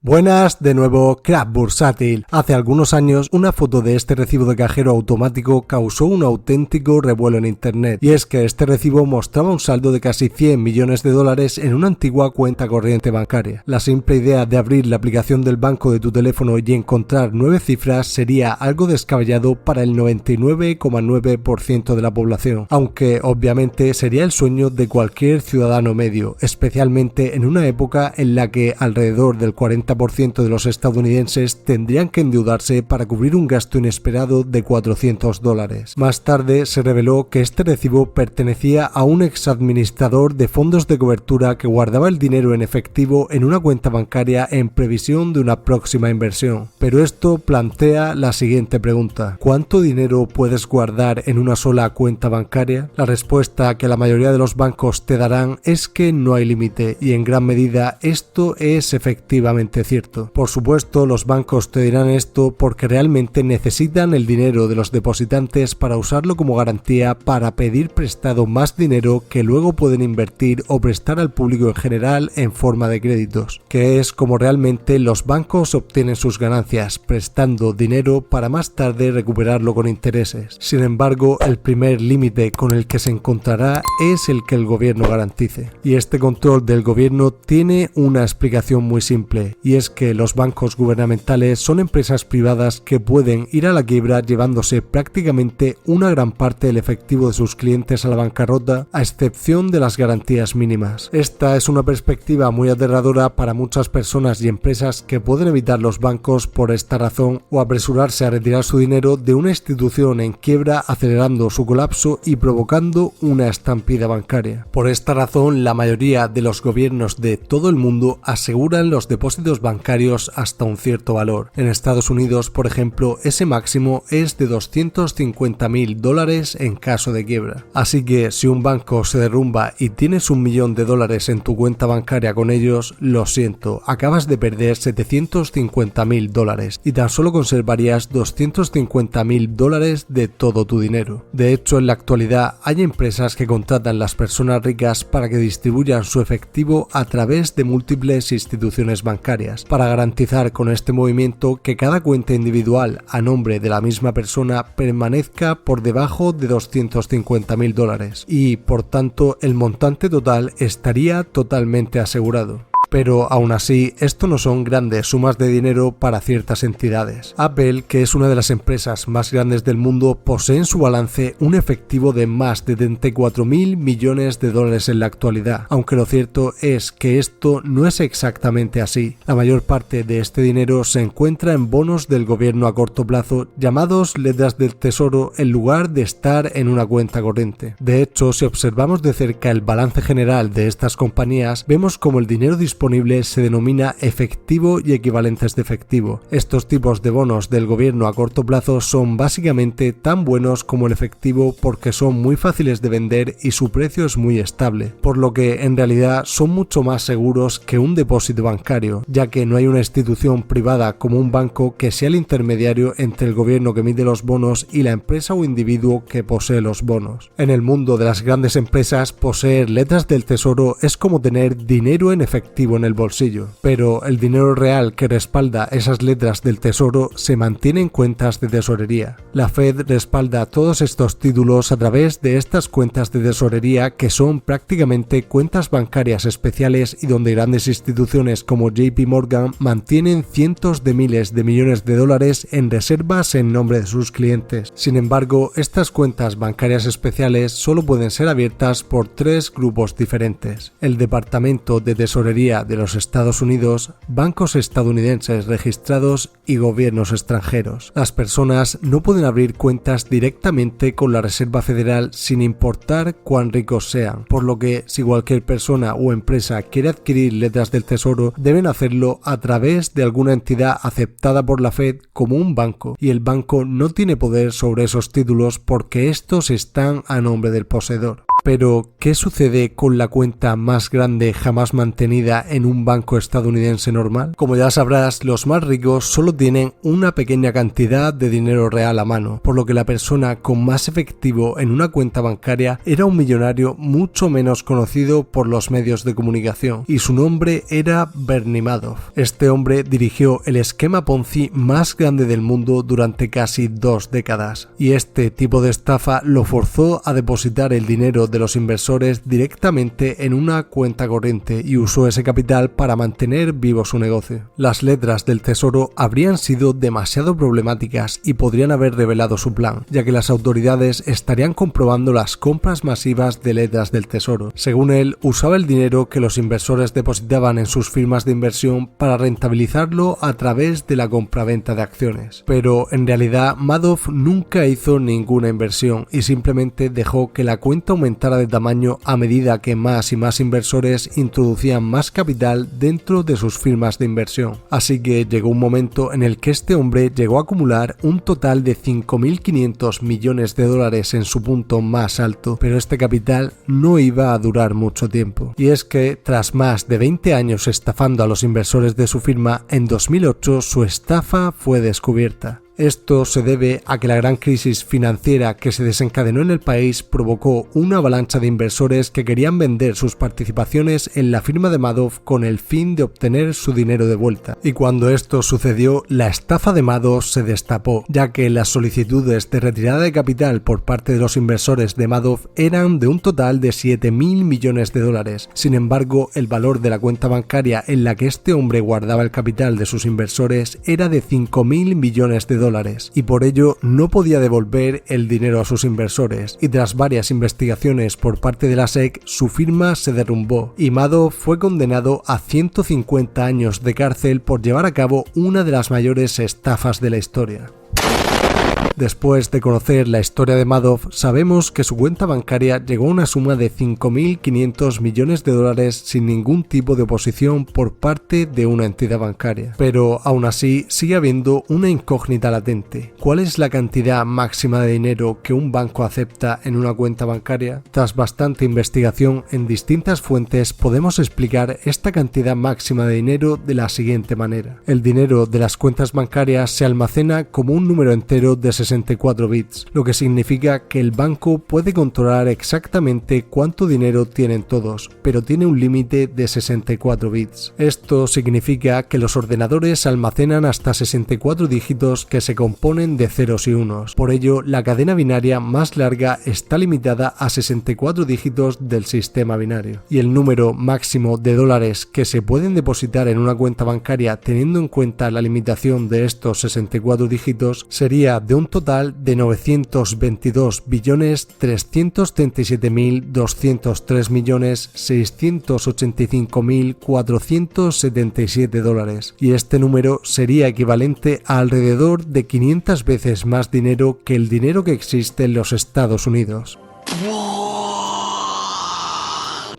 Buenas, de nuevo, Crack Bursátil. Hace algunos años, una foto de este recibo de cajero automático causó un auténtico revuelo en internet. Y es que este recibo mostraba un saldo de casi 100 millones de dólares en una antigua cuenta corriente bancaria. La simple idea de abrir la aplicación del banco de tu teléfono y encontrar 9 cifras sería algo descabellado para el 99,9% de la población, aunque obviamente sería el sueño de cualquier ciudadano medio, especialmente en una época en la que alrededor del 40% de los estadounidenses tendrían que endeudarse para cubrir un gasto inesperado de $400. Más tarde se reveló que este recibo pertenecía a un exadministrador de fondos de cobertura que guardaba el dinero en efectivo en una cuenta bancaria en previsión de una próxima inversión. Pero esto plantea la siguiente pregunta: ¿cuánto dinero puedes guardar en una sola cuenta bancaria? La respuesta que la mayoría de los bancos te darán es que no hay límite, y en gran medida esto es efectivamente cierto. Por supuesto, los bancos te dirán esto porque realmente necesitan el dinero de los depositantes para usarlo como garantía para pedir prestado más dinero que luego pueden invertir o prestar al público en general en forma de créditos, que es como realmente los bancos obtienen sus ganancias, prestando dinero para más tarde recuperarlo con intereses. Sin embargo, el primer límite con el que se encontrará es el que el gobierno garantice. Y este control del gobierno tiene una explicación muy simple, y es que los bancos gubernamentales son empresas privadas que pueden ir a la quiebra llevándose prácticamente una gran parte del efectivo de sus clientes a la bancarrota, a excepción de las garantías mínimas. Esta es una perspectiva muy aterradora para muchas personas y empresas que pueden evitar los bancos por esta razón o apresurarse a retirar su dinero de una institución en quiebra, acelerando su colapso y provocando una estampida bancaria. Por esta razón, la mayoría de los gobiernos de todo el mundo aseguran los depósitos bancarios hasta un cierto valor. En Estados Unidos, por ejemplo, ese máximo es de $250,000 en caso de quiebra. Así que si un banco se derrumba y tienes $1 millón en tu cuenta bancaria con ellos, lo siento, acabas de perder $750,000 y tan solo conservarías $250,000 de todo tu dinero. De hecho, en la actualidad hay empresas que contratan las personas ricas para que distribuyan su efectivo a través de múltiples instituciones bancarias, para garantizar con este movimiento que cada cuenta individual a nombre de la misma persona permanezca por debajo de $250,000 y, por tanto, el montante total estaría totalmente asegurado. Pero aún así, esto no son grandes sumas de dinero para ciertas entidades. Apple, que es una de las empresas más grandes del mundo, posee en su balance un efectivo de más de $74,000 millones en la actualidad, aunque lo cierto es que esto no es exactamente así. La mayor parte de este dinero se encuentra en bonos del gobierno a corto plazo, llamados letras del tesoro, en lugar de estar en una cuenta corriente. De hecho, si observamos de cerca el balance general de estas compañías, vemos como el dinero disponible se denomina efectivo y equivalentes de efectivo. Estos tipos de bonos del gobierno a corto plazo son básicamente tan buenos como el efectivo porque son muy fáciles de vender y su precio es muy estable, por lo que en realidad son mucho más seguros que un depósito bancario, ya que no hay una institución privada como un banco que sea el intermediario entre el gobierno que emite los bonos y la empresa o individuo que posee los bonos. En el mundo de las grandes empresas, poseer letras del tesoro es como tener dinero en efectivo en el bolsillo, pero el dinero real que respalda esas letras del tesoro se mantiene en cuentas de tesorería. La Fed respalda todos estos títulos a través de estas cuentas de tesorería, que son prácticamente cuentas bancarias especiales y donde grandes instituciones como JP Morgan mantienen cientos de miles de millones de dólares en reservas en nombre de sus clientes. Sin embargo, estas cuentas bancarias especiales solo pueden ser abiertas por tres grupos diferentes: el Departamento de Tesorería de los Estados Unidos, bancos estadounidenses registrados y gobiernos extranjeros. Las personas no pueden abrir cuentas directamente con la Reserva Federal sin importar cuán ricos sean, por lo que si cualquier persona o empresa quiere adquirir letras del tesoro, deben hacerlo a través de alguna entidad aceptada por la Fed como un banco, y el banco no tiene poder sobre esos títulos porque estos están a nombre del poseedor. Pero, ¿qué sucede con la cuenta más grande jamás mantenida en un banco estadounidense normal? Como ya sabrás, los más ricos solo tienen una pequeña cantidad de dinero real a mano, por lo que la persona con más efectivo en una cuenta bancaria era un millonario mucho menos conocido por los medios de comunicación, y su nombre era Bernie Madoff. Este hombre dirigió el esquema Ponzi más grande del mundo durante casi 2 décadas, y este tipo de estafa lo forzó a depositar el dinero de los inversores directamente en una cuenta corriente y usó ese capital para mantener vivo su negocio. Las letras del tesoro habrían sido demasiado problemáticas y podrían haber revelado su plan, ya que las autoridades estarían comprobando las compras masivas de letras del tesoro. Según él, usaba el dinero que los inversores depositaban en sus firmas de inversión para rentabilizarlo a través de la compraventa de acciones. Pero en realidad Madoff nunca hizo ninguna inversión y simplemente dejó que la cuenta aumentara de tamaño a medida que más y más inversores introducían más capital dentro de sus firmas de inversión. Así que llegó un momento en el que este hombre llegó a acumular un total de 5.500 millones de dólares en su punto más alto, pero este capital no iba a durar mucho tiempo. Y es que, tras más de 20 años estafando a los inversores de su firma, en 2008 su estafa fue descubierta. Esto se debe a que la gran crisis financiera que se desencadenó en el país provocó una avalancha de inversores que querían vender sus participaciones en la firma de Madoff con el fin de obtener su dinero de vuelta. Y cuando esto sucedió, la estafa de Madoff se destapó, ya que las solicitudes de retirada de capital por parte de los inversores de Madoff eran de un total de 7.000 millones de dólares. Sin embargo, el valor de la cuenta bancaria en la que este hombre guardaba el capital de sus inversores era de 5.000 millones de dólares. Y por ello no podía devolver el dinero a sus inversores, y tras varias investigaciones por parte de la SEC, su firma se derrumbó y Madoff fue condenado a 150 años de cárcel por llevar a cabo una de las mayores estafas de la historia. Después de conocer la historia de Madoff, sabemos que su cuenta bancaria llegó a una suma de 5.500 millones de dólares sin ningún tipo de oposición por parte de una entidad bancaria. Pero aún así sigue habiendo una incógnita latente. ¿Cuál es la cantidad máxima de dinero que un banco acepta en una cuenta bancaria? Tras bastante investigación en distintas fuentes, podemos explicar esta cantidad máxima de dinero de la siguiente manera. El dinero de las cuentas bancarias se almacena como un número entero de 64 bits, lo que significa que el banco puede controlar exactamente cuánto dinero tienen todos, pero tiene un límite de 64 bits. Esto significa que los ordenadores almacenan hasta 64 dígitos que se componen de ceros y unos. Por ello, la cadena binaria más larga está limitada a 64 dígitos del sistema binario. Y el número máximo de dólares que se pueden depositar en una cuenta bancaria teniendo en cuenta la limitación de estos 64 dígitos sería de un total de 922.337.203.685.477 dólares, y este número sería equivalente a alrededor de 500 veces más dinero que el dinero que existe en los Estados Unidos.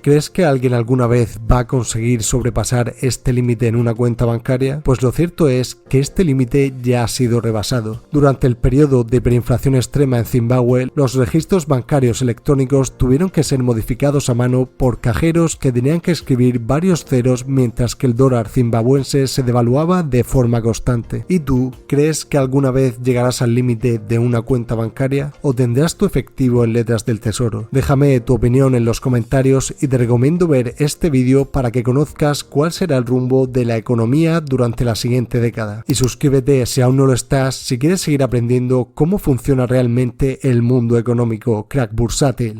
¿Crees que alguien alguna vez va a conseguir sobrepasar este límite en una cuenta bancaria? Pues lo cierto es que este límite ya ha sido rebasado. Durante el periodo de hiperinflación extrema en Zimbabue, los registros bancarios electrónicos tuvieron que ser modificados a mano por cajeros que tenían que escribir varios ceros mientras que el dólar zimbabuense se devaluaba de forma constante. ¿Y tú, crees que alguna vez llegarás al límite de una cuenta bancaria? ¿O tendrás tu efectivo en letras del tesoro? Déjame tu opinión en los comentarios y te recomiendo ver este vídeo para que conozcas cuál será el rumbo de la economía durante la siguiente década. Y suscríbete si aún no lo estás, si quieres seguir aprendiendo cómo funciona realmente el mundo económico, crack bursátil.